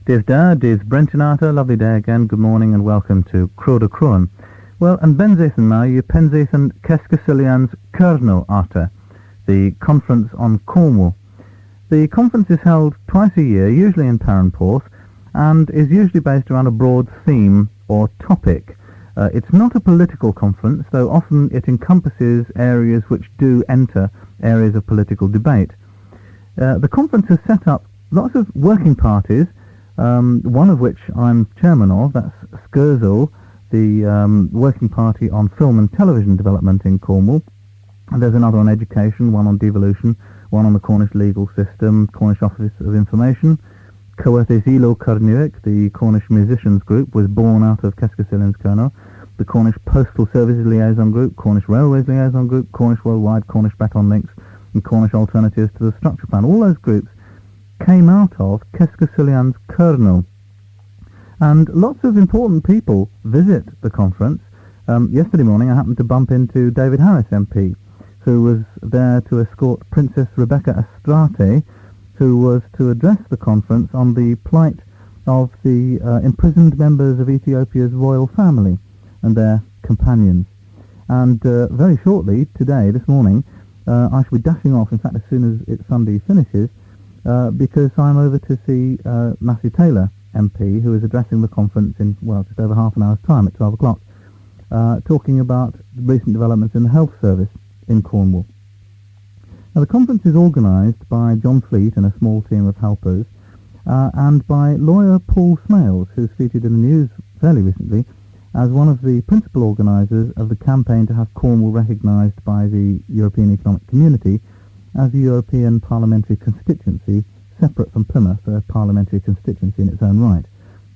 Dydd da, dydd Brentinata, lovely day again, good morning and welcome to Kroeder Kroghen. Well, and Benzaith and you Penzaith and Keskasilians Kernewek, the conference on Cornwall. The conference is held twice a year, usually in Parenporth, and is usually based around a broad theme or topic. It's not a political conference, though often it encompasses areas which do enter areas of political debate. The conference has set up lots of working parties, one of which I'm chairman of, that's Scurzil, the working party on film and television development in Cornwall. And there's another on education, one on devolution, one on the Cornish legal system, Cornish Office of Information. Kernewek, the Cornish musicians group, was born out of Keskasilians Kernel. The Cornish Postal Services Liaison Group, Cornish Railways Liaison Group, Cornish Worldwide, Cornish Baton Links, and Cornish Alternatives to the Structure Plan. All those groups came out of Keskasilians Kernel. And lots of important people visit the conference. Yesterday morning I happened to bump into David Harris MP, who was there to escort Princess Rebecca Estrate, who was to address the conference on the plight of the imprisoned members of Ethiopia's royal family and their companions. And very shortly, today, this morning, I shall be dashing off, in fact as soon as Sunday finishes, because I'm over to see Matthew Taylor MP, who is addressing the conference in, well, just over half an hour's time at 12 o'clock, talking about recent developments in the health service in Cornwall. Now, the conference is organised by John Fleet and a small team of helpers, and by lawyer Paul Smales, who's featured in the news fairly recently as one of the principal organisers of the campaign to have Cornwall recognised by the European Economic Community as a European parliamentary constituency, separate from Plymouth, a parliamentary constituency in its own right.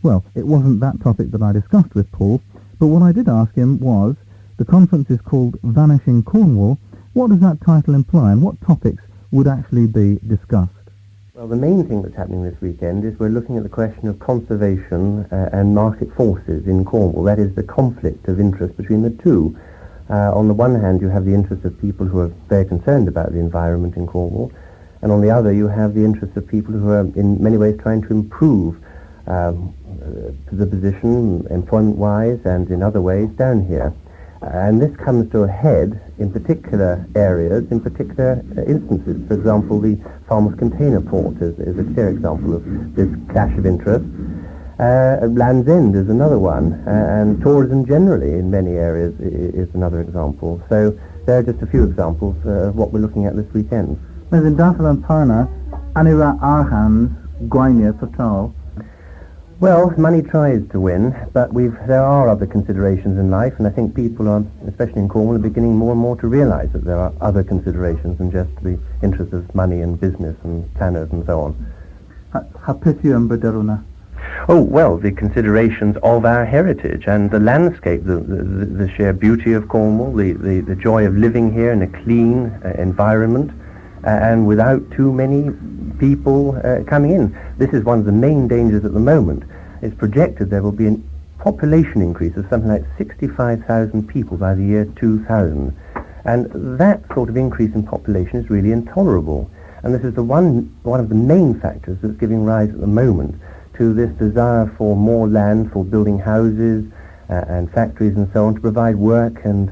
Well, it wasn't that topic that I discussed with Paul, but what I did ask him was, the conference is called Vanishing Cornwall. What does that title imply, and what topics would actually be discussed? Well, the main thing that's happening this weekend is we're looking at the question of conservation and market forces in Cornwall. That is the conflict of interest between the two. On the one hand, you have the interests of people who are very concerned about the environment in Cornwall, and on the other, you have the interests of people who are in many ways trying to improve the position, employment-wise, and in other ways down here. And this comes to a head in particular areas, in particular instances. For example, the Falmouth container port is a clear example of this clash of interests. Land's End is another one, and tourism generally in many areas is another example. So there are just a few examples of what we're looking at this weekend. Yn dathel yn parna, anira archans, gwainia total. Well, money tries to win, but there are other considerations in life, and I think people are, especially in Cornwall, are beginning more and more to realise that there are other considerations than just the interests of money and business and planners and so on. Oh, well, the considerations of our heritage and the landscape, the sheer beauty of Cornwall, the joy of living here in a clean environment, and without too many people coming in. This is one of the main dangers at the moment. It's projected there will be a population increase of something like 65,000 people by the year 2000. And that sort of increase in population is really intolerable. And this is one of the main factors that's giving rise at the moment to this desire for more land for building houses and factories and so on to provide work and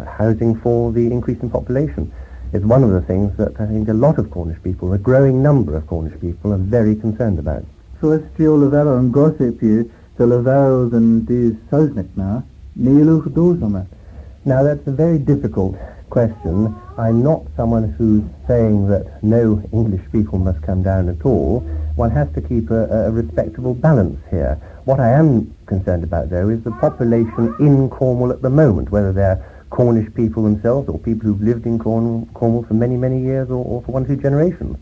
housing for the increase in population. It's one of the things that I think a lot of Cornish people, a growing number of Cornish people, are very concerned about. So it's still level and gossip you, the levels and these Sosnick now, Nilu Dozama. Now that's a very difficult question. I'm not someone who's saying that no English people must come down at all. One has to keep a respectable balance here. What I am concerned about, though, is the population in Cornwall at the moment, whether they're Cornish people themselves or people who've lived in Cornwall for many, many years or for 1 or 2 generations.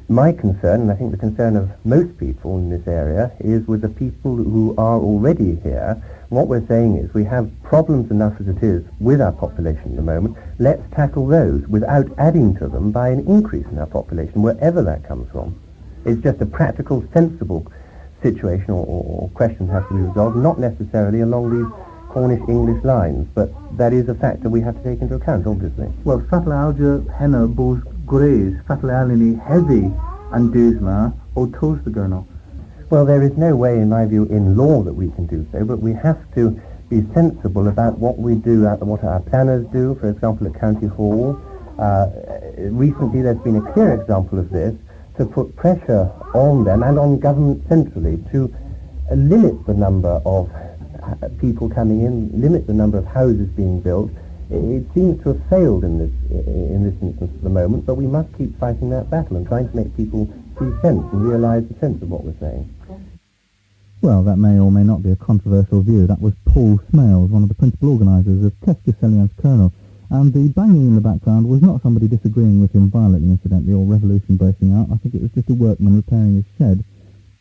My concern, and I think the concern of most people in this area, is with the people who are already here. What we're saying is we have problems enough as it is with our population at the moment. Let's tackle those without adding to them by an increase in our population, wherever that comes from. It's just a practical, sensible situation or question has to be resolved, not necessarily along these Cornish-English lines, but that is a factor we have to take into account, obviously. Well, fatal alga henna bos graze, fatal alini heavy and duzma or toast the gurnal. Well, there is no way, in my view, in law that we can do so, but we have to be sensible about what we do, what our planners do, for example, at County Hall. Recently there's been a clear example of this, to put pressure on them and on government centrally to limit the number of people coming in, limit the number of houses being built. It seems to have failed in this instance at the moment, but we must keep fighting that battle and trying to make people see sense and realise the sense of what we're saying. Well, that may or may not be a controversial view. That was Paul Smales, one of the principal organisers of Keskasilian's Kernel. And the banging in the background was not somebody disagreeing with him violently, incidentally, or revolution breaking out. I think it was just a workman repairing his shed.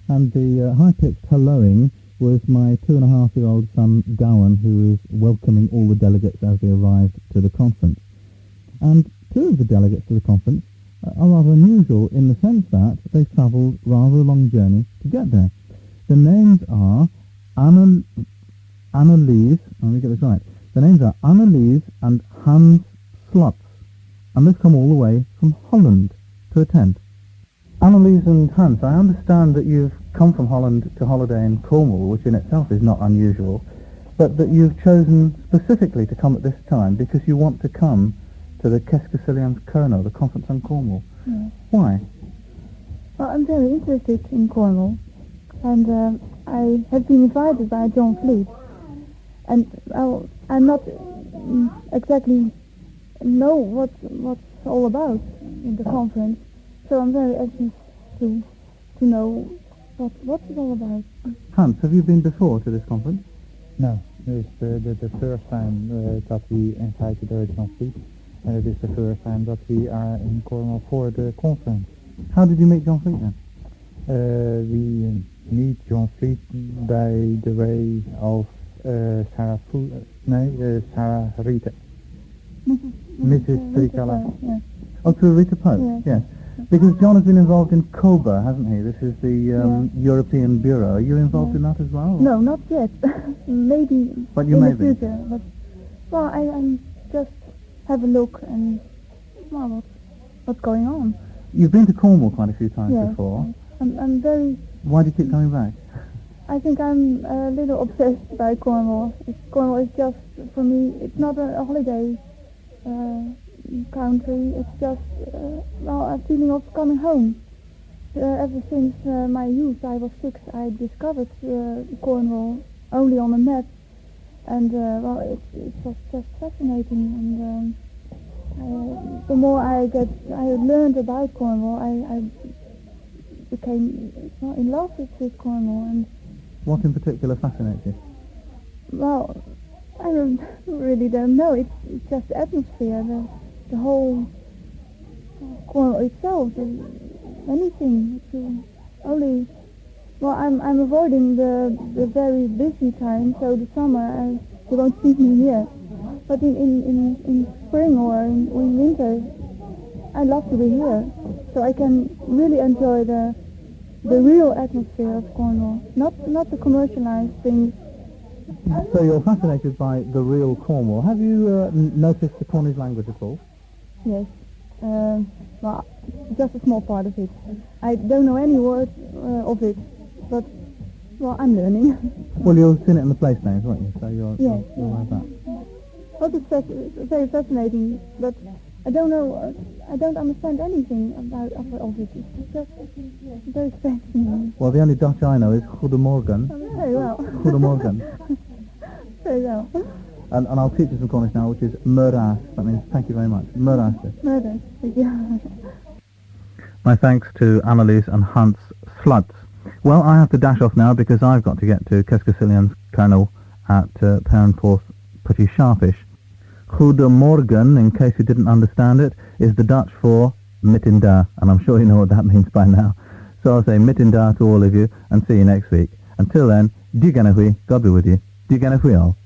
And the high-pitched helloing was my 2.5-year-old son, Gowan, who is welcoming all the delegates as they arrived to the conference. And two of the delegates to the conference are rather unusual in the sense that they travelled rather a long journey to get there. The names are Annelies, let me get this right. The names are Annelies and Hans Slutz, and they've come all the way from Holland to attend. Annelies and Hans, I understand that you've come from Holland to holiday in Cornwall, which in itself is not unusual, but that you've chosen specifically to come at this time because you want to come to the Keskasilian's Kernel, the conference on Cornwall. Yes. Why? Well, I'm very interested in Cornwall, and I have been invited by John Fleet, and well, I'm not exactly know what's all about in the conference, so I'm very anxious to know what it's all about. Hans, have you been before to this conference? No, it's the first time that we invited John Fleet, and it is the first time that we are in Cornwall for the conference. How did you meet John Fleet then? We meet John Fleet by the way of Sarah Rita. Mrs. Tricala. Yes. Oh, through Rita Pope, yes. Because John has been involved in COBA, hasn't he? This is the European Bureau. Are you involved in that as well? No, not yet. Maybe But you in may the be. future. But well, I just have a look and well, what's going on. You've been to Cornwall quite a few times Yes. before. I'm very. Why do you keep coming back? I think I'm a little obsessed by Cornwall. Cornwall is just, for me, it's not a holiday country. It's just, a feeling of coming home. Ever since my youth, I was 6, I discovered Cornwall only on a map. And, it was just fascinating. And the more I learned about Cornwall, I became in love with Cornwall. And What in particular fascinates you? well, I really don't know. It's just the atmosphere, the whole Cornwall itself, anything. Only, well, I'm avoiding the very busy time, so the summer you won't see me here. But in spring or in winter, I love to be here, so I can really enjoy the real atmosphere of Cornwall, not the commercialized things. So you're fascinated by the real Cornwall. Have you noticed the Cornish language at all? Yes, well, just a small part of it. I don't know any word of it, but well, I'm learning. Well, you've seen it in the place names, won't you? So you're aware of that. Well, it's very fascinating, but I don't know. I don't understand anything about of it. It's just very fascinating. Well, the only Dutch I know is Goedemorgen. Very well. Goedemorgen. Very well. And I'll teach you some Cornish now, which is Muraas. That means thank you very much. Muraas. Murder. Yeah. My thanks to Annelies and Hans Slutz. Well, I have to dash off now because I've got to get to Keskasilian's Kernel at Perranporth pretty sharpish. Goedemorgen, in case you didn't understand it, is the Dutch for Mittinda, and I'm sure you know what that means by now. So I'll say Mittinda to all of you, and see you next week. Until then, die ganagui, God be with you. Die ganagui all.